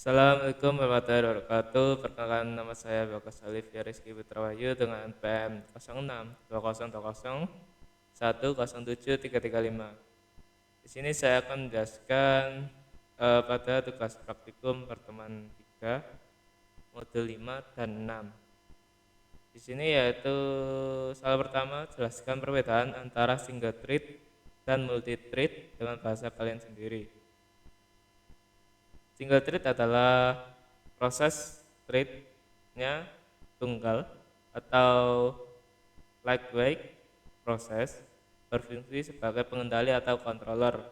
Assalamualaikum warahmatullahi wabarakatuh. Perkenalkan, nama saya Bagas Alifia Rizky Putra Wahyu dengan NPM 062020710735. Di sini saya akan menjelaskan pada tugas praktikum pertemuan 3 modul 5 dan 6. Di sini yaitu soal pertama, jelaskan perbedaan antara single thread dan multi thread dengan bahasa kalian sendiri. Single thread adalah proses thread-nya tunggal atau lightweight proses berfungsi sebagai pengendali atau controller.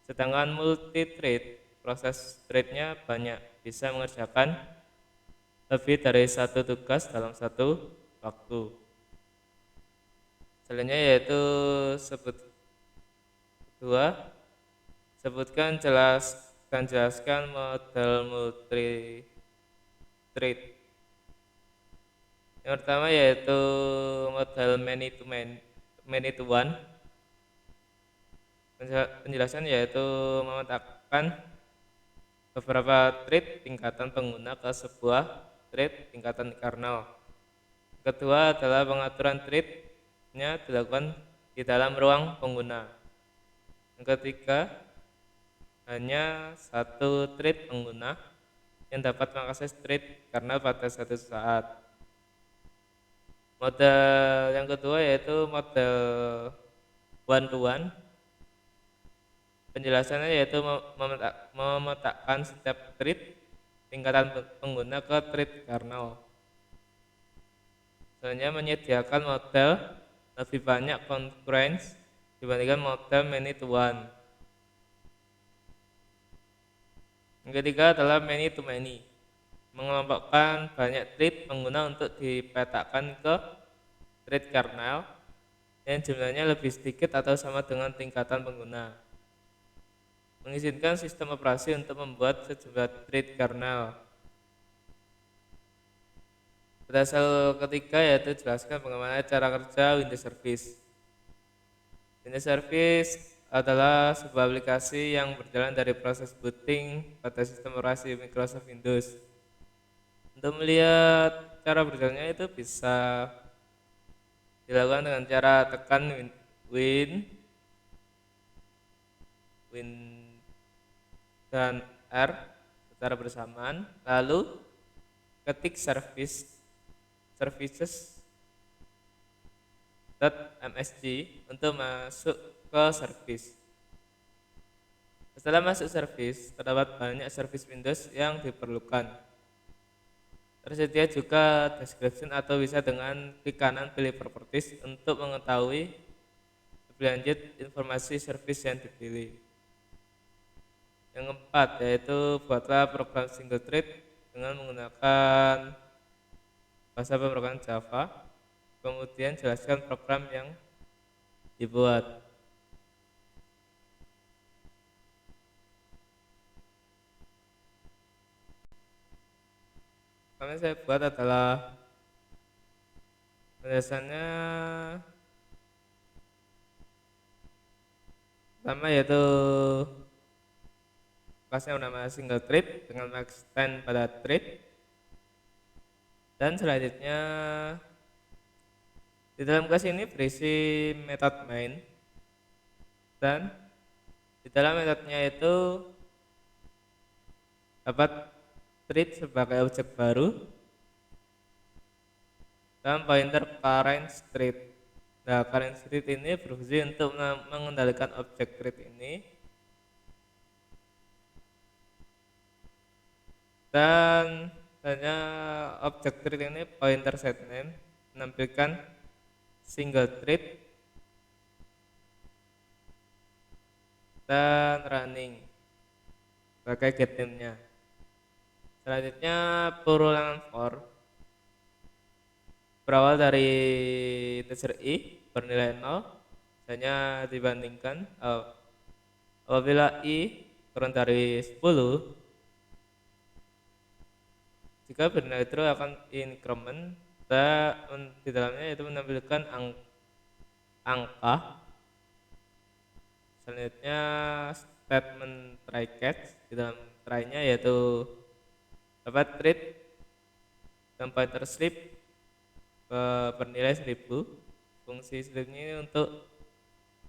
Sedangkan multi thread, proses thread-nya banyak, bisa mengerjakan lebih dari satu tugas dalam satu waktu. Selanjutnya yaitu jelaskan model multi thread. Yang pertama yaitu model many to one. Penjelasan yaitu memetakan beberapa thread tingkatan pengguna ke sebuah thread tingkatan kernel. Kedua adalah pengaturan thread-nya dilakukan di dalam ruang pengguna. Yang ketiga, hanya satu thread pengguna yang dapat mengakses thread kernel pada satu saat. Model yang kedua yaitu model one to one. Penjelasannya yaitu memetakan setiap thread tingkatan pengguna ke thread kernel. Selanjutnya menyediakan model lebih banyak concurrence dibandingkan model many to one. Yang ketiga adalah many to many. Mengelompokkan banyak thread pengguna untuk dipetakan ke thread kernel yang jumlahnya lebih sedikit atau sama dengan tingkatan pengguna. Mengizinkan sistem operasi untuk membuat sejumlah thread kernel. Pada sel ketiga yaitu jelaskan bagaimana cara kerja Windows Service. Windows Service adalah sebuah aplikasi yang berjalan dari proses booting pada sistem operasi Microsoft Windows. Untuk melihat cara berjalannya itu bisa dilakukan dengan cara tekan Win dan R secara bersamaan, lalu ketik services.msg untuk masuk ke service. Setelah masuk service, terdapat banyak service Windows yang diperlukan. Tersedia juga description atau bisa dengan klik kanan pilih properties untuk mengetahui lebih lanjut informasi service yang dipilih. Yang keempat yaitu buatlah program single thread dengan menggunakan bahasa pemrograman Java. Kemudian jelaskan program yang dibuat. Program yang saya buat adalah penjelasannya pertama yaitu kelasnya bernama single thread dengan extend pada thread, dan selanjutnya di dalam kelas ini berisi metode main, dan di dalam metodenya itu dapat thread sebagai objek baru dan pointer current thread. Nah, current thread ini berfungsi untuk mengendalikan objek thread ini, dan hanya objek thread ini pointer setName menampilkan single thread dan running sebagai getName-nya. Selanjutnya perulangan for berawal dari integer i bernilai 0, hanya dibandingkan apabila i kurang dari 10, jika bernilai true akan increment, dan di dalamnya itu menampilkan angka. Selanjutnya statement try catch, di dalam try-nya yaitu dapat read dan pointer sleep bernilai 1000. Fungsi sleep ini untuk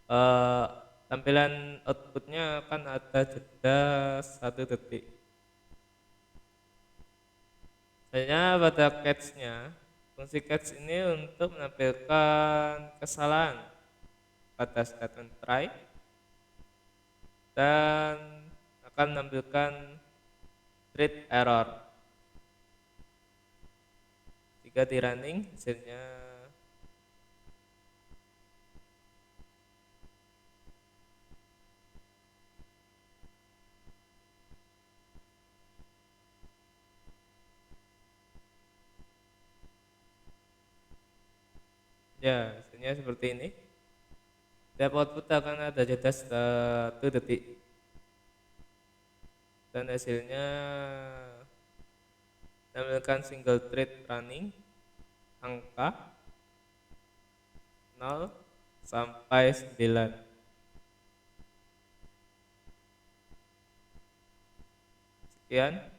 eh, tampilan outputnya akan ada jeda 1 detik. Selanjutnya pada catch-nya, fungsi catch ini untuk menampilkan kesalahan pada statement try dan akan menampilkan thread error. Jika di running hasilnya ya hasilnya seperti ini. Tiap output akan ada jeda 1 detik dan hasilnya menampilkan single thread running angka 0 sampai 9. Sekian.